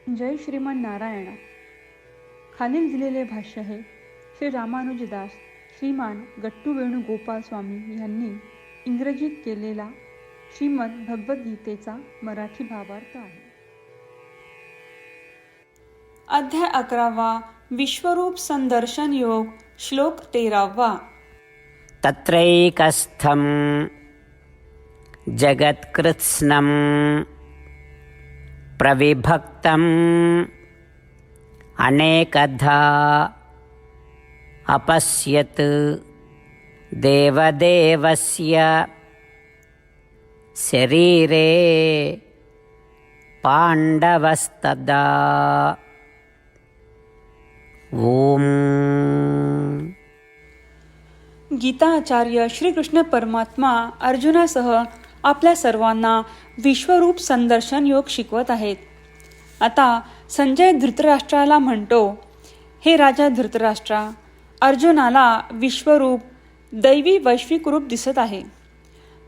जय श्रीमन नारायण. खालील दिलेले भाष्य हे श्री रामानुजदास श्रीमान गट्टू वेणुगोपाल स्वामी यांनी इंग्रजीत केलेला श्रीमद भगवद्गीतेचा मराठी भावार्थ आहे. अध्याय 11 विश्वरूप संदर्शन योग श्लोक 13. तत्रैकस्थं जगत्कृत्स्नं प्रविभक्तम् अनेकधा अपश्यत् देवदेवस्य शरीरे पाण्डवस्तदा. ओम. गीताचार्य श्रीकृष्ण परमात्मा अर्जुनासह आपल्या सर्वांना विश्वरूप संदर्शन योग शिकवत आहेत. आता संजय धृतराष्ट्राला म्हणतो, हे राजा धृतराष्ट्रा, अर्जुनाला विश्वरूप दैवी वैश्विक रूप दिसत आहे.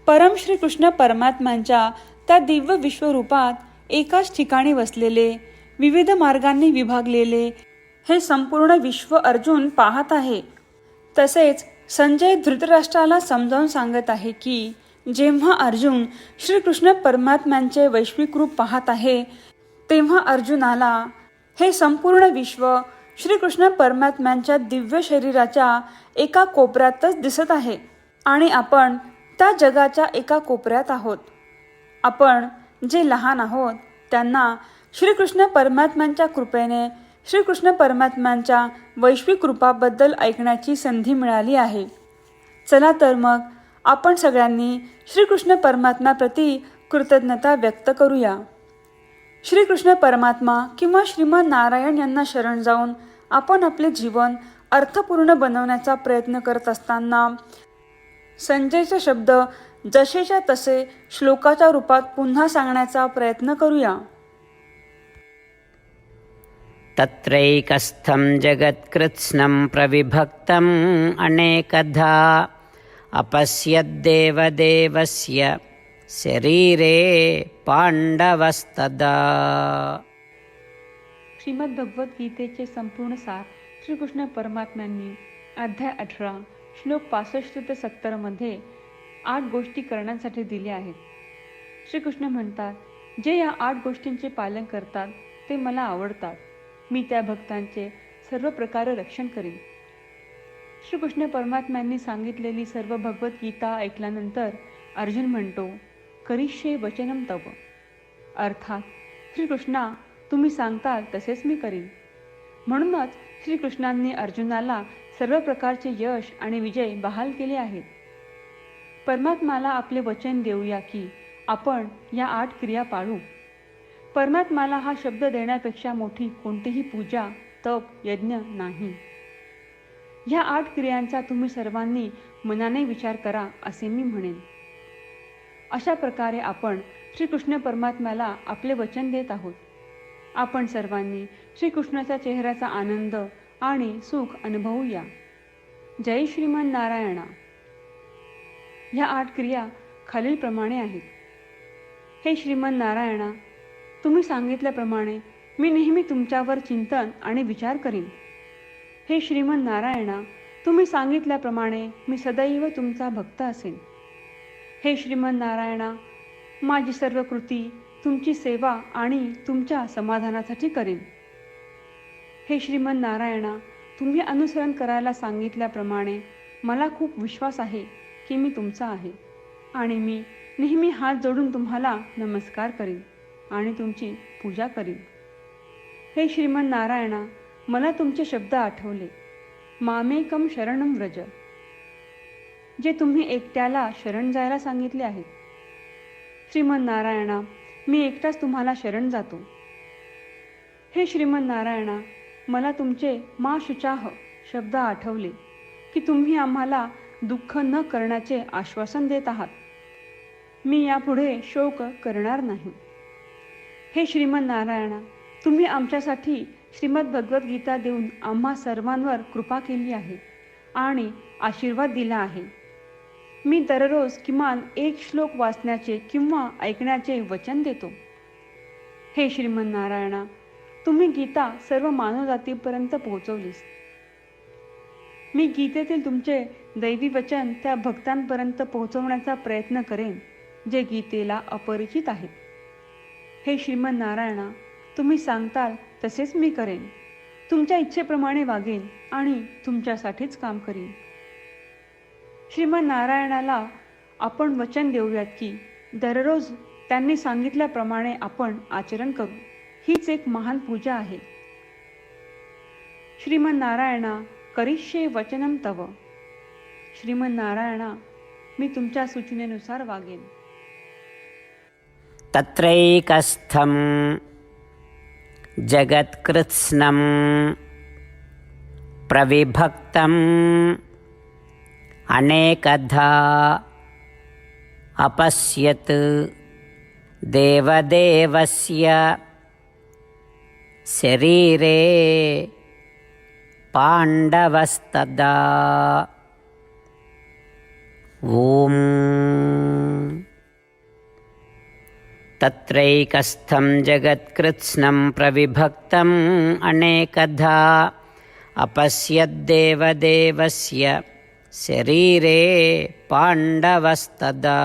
परम श्रीकृष्ण परमात्म्यांच्या त्या दिव्य विश्वरूपात एकाच ठिकाणी वसलेले, विविध मार्गांनी विभागलेले हे संपूर्ण विश्व अर्जुन पाहत आहे. तसेच संजय धृतराष्ट्राला समजावून सांगत आहे की जेव्हा अर्जुन श्रीकृष्ण परमात्म्यांचे वैश्विक रूप पाहत आहे, तेव्हा अर्जुनाला हे संपूर्ण विश्व श्रीकृष्ण परमात्म्यांच्या दिव्य शरीराच्या एका कोपऱ्यातच दिसत आहे आणि आपण त्या जगाच्या एका कोपऱ्यात आहोत. आपण जे लहान आहोत त्यांना श्रीकृष्ण परमात्म्यांच्या कृपेने श्रीकृष्ण परमात्म्यांच्या वैश्विक रूपाबद्दल ऐकण्याची संधी मिळाली आहे. चला तर मग आपण सगळ्यांनी श्रीकृष्ण परमात्म्याप्रती कृतज्ञता व्यक्त करूया. श्रीकृष्ण परमात्मा किंवा श्रीमान नारायण यांना शरण जाऊन आपण आपले जीवन अर्थपूर्ण बनवण्याचा प्रयत्न करत असताना संजयचे शब्द जसेच्या तसे श्लोकाच्या रूपात पुन्हा सांगण्याचा प्रयत्न करूया. तत्रैकस्थं जगत्कृत्स्नं प्रविभक्तम् अनेकधा अपश्यद्देवदेवस्य शरीरे पाण्डवस्तदा. श्रीमद भगवद्गीतेचे संपूर्ण सार श्रीकृष्ण परमात्म्यांनी अध्याय 18 श्लोक 65 ते 70 मध्ये 8 गोष्टी करण्यासाठी दिल्या आहेत. श्रीकृष्ण म्हणतात, जे या 8 गोष्टींचे पालन करतात ते मला आवडतात. मी त्या भक्तांचे सर्व प्रकारे रक्षण करीन. श्रीकृष्ण परमात्म्यांनी सांगितलेली सर्व भगवद्गीता ऐकल्यानंतर अर्जुन म्हणतो, करिष्ये वचनम तव. अर्थात श्रीकृष्णा, तुम्ही सांगताल तसेच मी करीन. म्हणूनच श्रीकृष्णांनी अर्जुनाला सर्व प्रकारचे यश आणि विजय बहाल केले आहेत. परमात्म्याला आपले वचन देऊया की आपण या 8 क्रिया पाळू. परमात्म्याला हा शब्द देण्यापेक्षा मोठी कोणतीही पूजा, तप, यज्ञ नाही. ह्या 8 क्रियांचा तुम्ही सर्वांनी मनाने विचार करा असे मी म्हणेन. अशा प्रकारे आपण श्रीकृष्ण परमात्म्याला आपले वचन देत आहोत. आपण सर्वांनी श्रीकृष्णाच्या चेहऱ्याचा आनंद आणि सुख अनुभवूया. जय श्रीमन नारायणा. ह्या 8 क्रिया खालीलप्रमाणे आहेत. हे श्रीमन नारायणा, तुम्ही सांगितल्याप्रमाणे मी नेहमी तुमच्यावर चिंतन आणि विचार करीन. हे श्रीमन नारायणा, तुम्ही सांगितल्याप्रमाणे मी सदैव तुमचा भक्त असेन. हे श्रीमन नारायणा, माझी सर्व कृती तुमची सेवा आणि तुमच्या समाधानासाठी करेन. हे श्रीमन नारायणा, तुम्ही अनुसरण करायला सांगितल्याप्रमाणे मला खूप विश्वास आहे की मी तुमचा आहे आणि मी नेहमी हात जोडून तुम्हाला नमस्कार करीन आणि तुमची पूजा करीन. हे श्रीमन नारायणा, मला तुमचे शब्द आठवले. मामेकम शरणम व्रज, जे तुम्ही एकट्याला शरण जायला सांगितले आहे. श्रीमन नारायणा, मी एकटाच तुम्हाला शरण जातो. हे श्रीमन नारायणा, मला तुमचे मा शुचाह शब्द आठवले की तुम्ही आम्हाला दुःख न करण्याचे आश्वासन देत आहात. मी यापुढे शोक करणार नाही. हे श्रीमन नारायणा, तुम्ही आमच्यासाठी श्रीमद भगवद्गीता देऊन आम्हा सर्वांवर कृपा केली आहे आणि आशीर्वाद दिला आहे. मी दररोज किमान 1 श्लोक वाचण्याचे किंवा ऐकण्याचे वचन देतो. हे श्रीमन नारायणा, तुम्ही गीता सर्व मानवजातीपर्यंत पोहोचवलीस. मी गीतेतील तुमचे दैवी वचन त्या भक्तांपर्यंत पोहोचवण्याचा प्रयत्न करेन जे गीतेला अपरिचित आहेत. हे श्रीमन नारायणा, तुम्ही सांगताल तसेच मी करेन. तुमच्या इच्छेप्रमाणे वागेन आणि तुमच्यासाठीच काम करीन. श्रीमन नारायणाला आपण वचन देऊयात की दररोज त्यांनी सांगितल्याप्रमाणे आपण आचरण करू. हीच एक महान पूजा आहे. श्रीमन नारायणा, करिष्ये वचनम तव. श्रीमन नारायणा, मी तुमच्या सूचनेनुसार वागेन. तत्रैकस्थं जगत्कृत्स्नं प्रविभक्तम् अनेकधा अपश्यत् देवदेवस्य शरीरे पाण्डवस्तदा. ॐ तत्रैकस्थं जगत्कृत्स्नं प्रविभक्तम् अनेकधा अपश्यद्देवदेवस्य शरीरे पाण्डवस्तदा.